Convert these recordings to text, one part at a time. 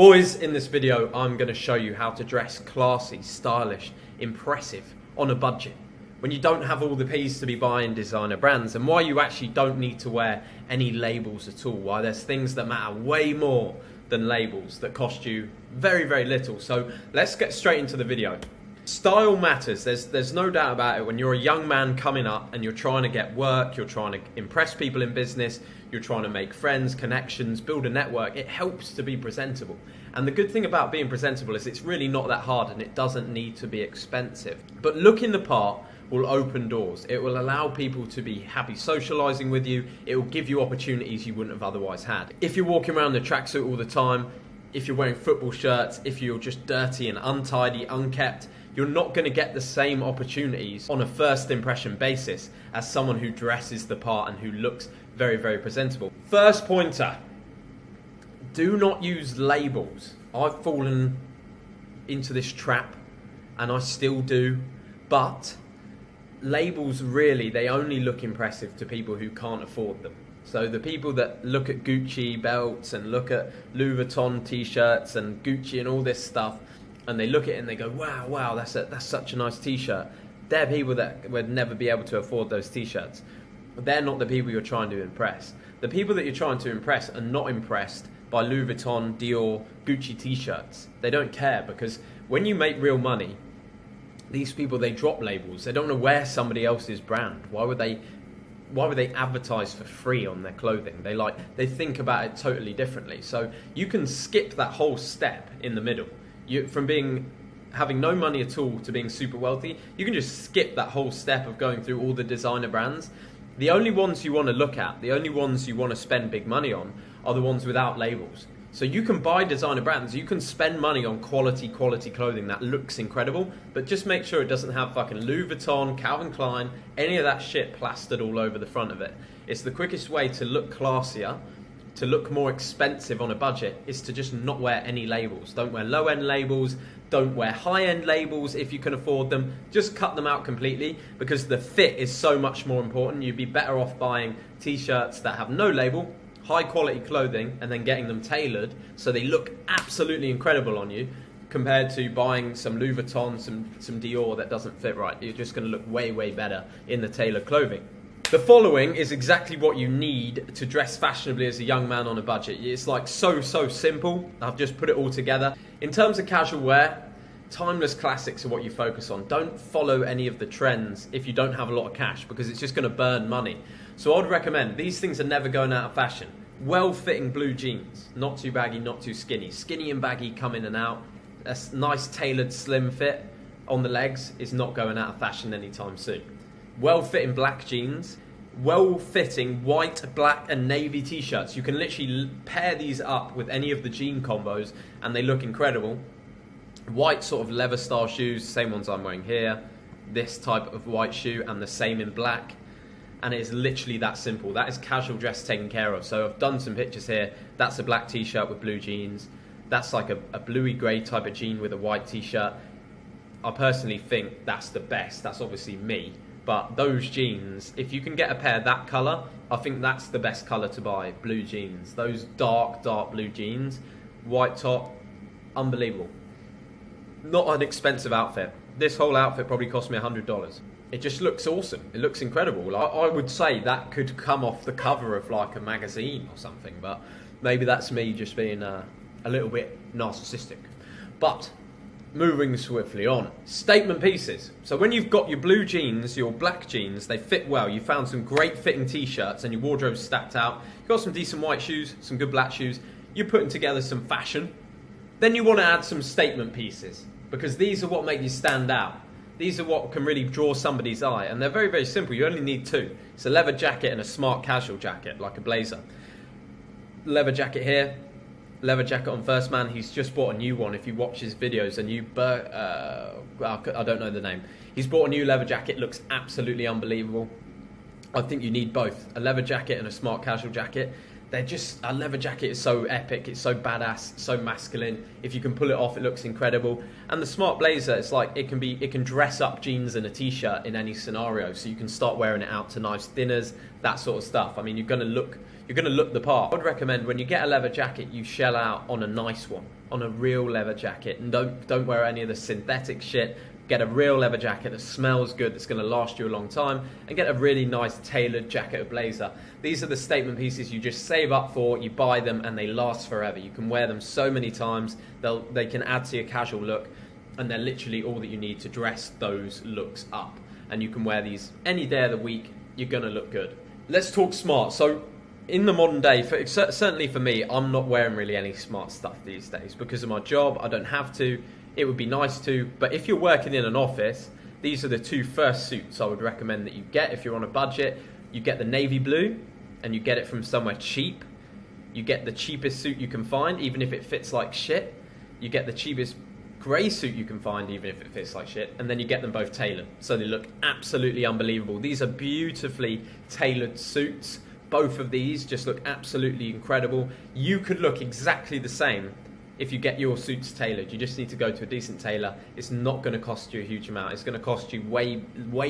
Boys, in this video, I'm going to show you how to dress classy, stylish, impressive on a budget. When you don't have all the P's to be buying designer brands, and why you actually don't need to wear any labels at all. Why there's things that matter way more than labels that cost you very, very little. So let's get straight into the video. Style matters, there's no doubt about it. When you're a young man coming up and you're trying to get work, you're trying to impress people in business, you're trying to make friends, connections, build a network, it helps to be presentable. And the good thing about being presentable is it's really not that hard and it doesn't need to be expensive. But looking the part will open doors. It will allow people to be happy socializing with you. It will give you opportunities you wouldn't have otherwise had. If you're walking around in a tracksuit all the time, if you're wearing football shirts, if you're just dirty and untidy, unkept, you're not going to get the same opportunities on a first impression basis as someone who dresses the part and who looks very, very presentable. First pointer, do not use labels. I've fallen into this trap and I still do, but labels really, they only look impressive to people who can't afford them. So the people that look at Gucci belts and look at Louis Vuitton t-shirts and Gucci and all this stuff, and they look at it and they go, wow, that's such a nice t-shirt. They're people that would never be able to afford those t-shirts. They're not the people you're trying to impress. The people that you're trying to impress are not impressed by Louis Vuitton, Dior, Gucci t-shirts. They don't care, because when you make real money, these people, they drop labels. They don't want to wear somebody else's brand. Why would they advertise for free on their clothing? They think about it totally differently. So you can skip that whole step in the middle. From having no money at all to being super wealthy, you can just skip that whole step of going through all the designer brands. The only ones you want to look at, the only ones you want to spend big money on, are the ones without labels. So you can buy designer brands, you can spend money on quality clothing that looks incredible, but just make sure it doesn't have fucking Louis Vuitton, Calvin Klein, any of that shit plastered all over the front of it. It's the quickest way to look classier, to look more expensive on a budget, is to just not wear any labels. Don't wear low-end labels, don't wear high-end labels if you can afford them. Just cut them out completely, because the fit is so much more important. You'd be better off buying t-shirts that have no label, high quality clothing, and then getting them tailored so they look absolutely incredible on you, compared to buying some Louis Vuitton, some Dior that doesn't fit right. You're just going to look way, way better in the tailored clothing. The following is exactly what you need to dress fashionably as a young man on a budget. It's like so simple. I've just put it all together. In terms of casual wear, timeless classics are what you focus on. Don't follow any of the trends if you don't have a lot of cash, because it's just going to burn money. So I'd recommend, these things are never going out of fashion. Well-fitting blue jeans, not too baggy, not too skinny. Skinny and baggy come in and out. A nice tailored slim fit on the legs is not going out of fashion anytime soon. Well-fitting black jeans, well-fitting white, black and navy t-shirts. You can literally pair these up with any of the jean combos and they look incredible. White sort of leather style shoes, same ones I'm wearing here. This type of white shoe and the same in black. And it is literally that simple. That is casual dress taken care of. So I've done some pictures here. That's a black t-shirt with blue jeans. That's like a bluey grey type of jean with a white t-shirt. I personally think that's the best. That's obviously me. But those jeans, if you can get a pair that colour, I think that's the best colour to buy. Blue jeans. Those dark blue jeans. White top. Unbelievable. Not an expensive outfit. This whole outfit probably cost me $100. It just looks awesome. It looks incredible. I would say that could come off the cover of like a magazine or something, but maybe that's me just being a little bit narcissistic. But moving swiftly on. Statement pieces. So when you've got your blue jeans, your black jeans, they fit well. You found some great fitting t-shirts and your wardrobe's stacked out. You've got some decent white shoes, some good black shoes. You're putting together some fashion. Then you want to add some statement pieces, because these are what make you stand out. These are what can really draw somebody's eye, and they're very, very simple. You only need two. It's a leather jacket and a smart casual jacket, like a blazer. Leather jacket here, leather jacket on First Man. He's just bought a new one. If you watch his videos, I don't know the name. He's bought a new leather jacket, looks absolutely unbelievable. I think you need both, a leather jacket and a smart casual jacket. they're just, a leather jacket is so epic, it's so badass, so masculine. If you can pull it off, it looks incredible. And the smart blazer, it's like it can dress up jeans and a t-shirt in any scenario. So you can start wearing it out to nice dinners, that sort of stuff. I mean, you're gonna look the part. I would recommend when you get a leather jacket, you shell out on a nice one, on a real leather jacket, and don't wear any of the synthetic shit. Get a real leather jacket that smells good, that's going to last you a long time, and get a really nice tailored jacket or blazer. These are the statement pieces you just save up for, you buy them, and they last forever. You can wear them so many times, they can add to your casual look, and they're literally all that you need to dress those looks up. And you can wear these any day of the week, you're going to look good. Let's talk smart. So in the modern day, certainly for me, I'm not wearing really any smart stuff these days because of my job. I don't have to. It would be nice to, but if you're working in an office, these are the two first suits I would recommend that you get if you're on a budget. You get the navy blue, and you get it from somewhere cheap. You get the cheapest suit you can find, even if it fits like shit. You get the cheapest grey suit you can find, even if it fits like shit, and then you get them both tailored, so they look absolutely unbelievable. These are beautifully tailored suits. Both of these just look absolutely incredible. You could look exactly the same if you get your suits tailored. You just need to go to a decent tailor. It's not going to cost you a huge amount. It's going to cost you way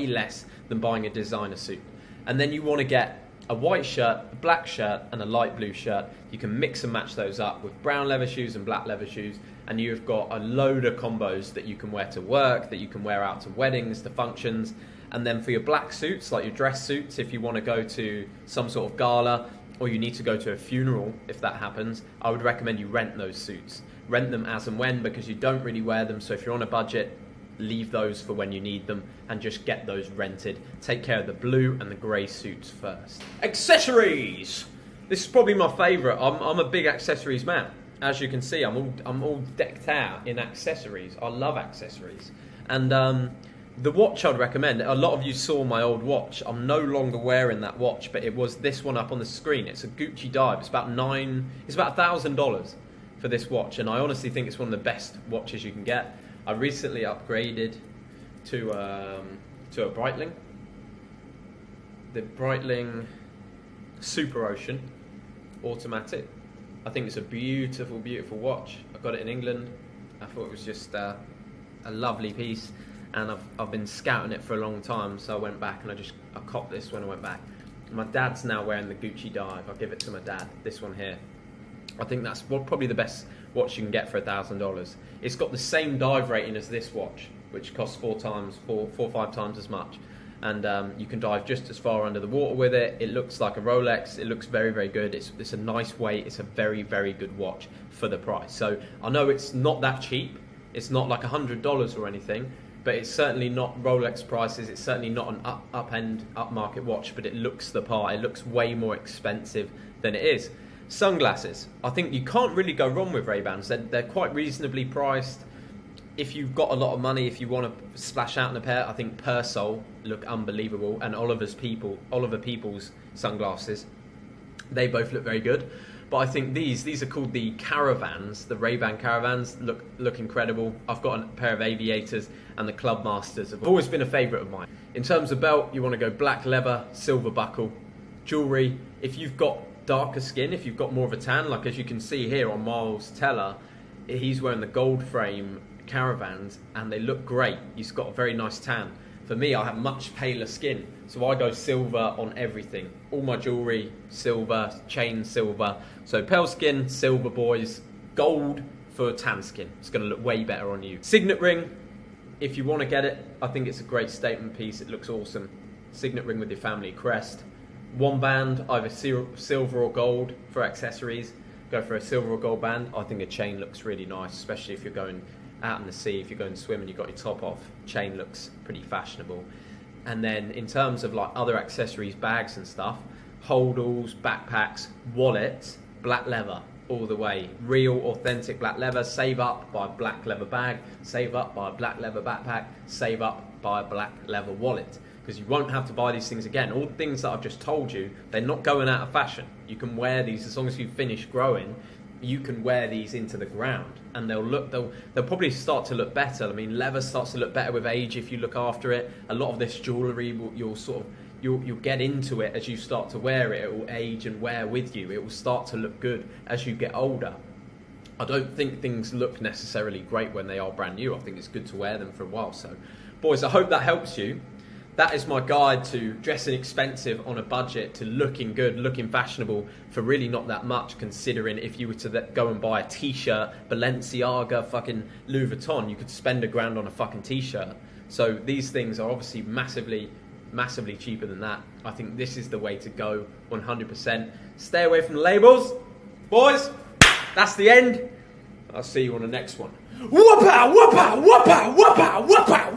less than buying a designer suit. And then you want to get a white shirt, a black shirt, and a light blue shirt. You can mix and match those up with brown leather shoes and black leather shoes, and you've got a load of combos that you can wear to work, that you can wear out to weddings, to functions. And then for your black suits, like your dress suits, if you want to go to some sort of gala, or you need to go to a funeral, if that happens, I would recommend you rent those suits. Rent them as and when, because you don't really wear them. So if you're on a budget, leave those for when you need them and just get those rented. Take care of the blue and the grey suits first. Accessories! This is probably my favourite. I'm a big accessories man. As you can see, I'm all decked out in accessories. I love accessories. And the watch I'd recommend, a lot of you saw my old watch. I'm no longer wearing that watch, but it was this one up on the screen. It's a Gucci dive. It's about $1,000 for this watch, and I honestly think it's one of the best watches you can get. I recently upgraded to a Breitling, the Breitling Super Ocean automatic. I think it's a beautiful, beautiful watch. I got it in England. I thought it was just a lovely piece. And I've been scouting it for a long time, so I went back and I copped this when I went back. My dad's now wearing the Gucci dive. I'll give it to my dad, this one here. I think that's probably the best watch you can get for $1,000. It's got the same dive rating as this watch, which costs four or five times as much. And you can dive just as far under the water with it. It looks like a Rolex. It looks very, very good. It's a nice weight. It's a very, very good watch for the price. So I know it's not that cheap. It's not like $100 or anything, but it's certainly not Rolex prices. It's certainly not an up-end, upmarket watch, but it looks the part. It looks way more expensive than it is. Sunglasses. I think you can't really go wrong with Ray-Bans. They're quite reasonably priced. If you've got a lot of money, if you want to splash out in a pair, I think Persol look unbelievable, and Oliver People's sunglasses, they both look very good. But I think these are called the Caravans, the Ray-Ban Caravans, look incredible. I've got a pair of Aviators, and the Club Masters have always been a favourite of mine. In terms of belt, you want to go black leather, silver buckle. Jewellery, if you've got darker skin, if you've got more of a tan, like as you can see here on Miles Teller, he's wearing the gold frame Caravans, and they look great. He's got a very nice tan. For me, I have much paler skin, so I go silver on everything. All my jewellery, silver, chain silver. So pale skin, silver boys, gold for tan skin. It's going to look way better on you. Signet ring, if you want to get it, I think it's a great statement piece. It looks awesome. Signet ring with your family crest. One band, either silver or gold for accessories. Go for a silver or gold band. I think a chain looks really nice, especially if you're going out in the sea, if you're going swimming, you've got your top off. Chain looks pretty fashionable. And then in terms of like other accessories, bags and stuff, holdalls, backpacks, wallets, black leather all the way. Real, authentic black leather. Save up, buy a black leather bag. Save up, buy a black leather backpack. Save up, buy a black leather wallet. Because you won't have to buy these things again. All the things that I've just told you, they're not going out of fashion. You can wear these as long as you finish growing. You can wear these into the ground, and they'll probably start to look better. I mean, leather starts to look better with age if you look after it. A lot of this jewellery, you'll get into it as you start to wear it. It will age and wear with you. It will start to look good as you get older. I don't think things look necessarily great when they are brand new. I think it's good to wear them for a while. So, boys, I hope that helps you. That is my guide to dressing expensive on a budget, to looking good, looking fashionable for really not that much, considering if you were to go and buy a t-shirt, Balenciaga, fucking Louis Vuitton, you could spend $1,000 on a fucking t-shirt. So these things are obviously massively cheaper than that. I think this is the way to go, 100%. Stay away from the labels. Boys, that's the end. I'll see you on the next one. Whoop-ow, whoop-ow, whoop-ow, whoop-ow, whoop-ow.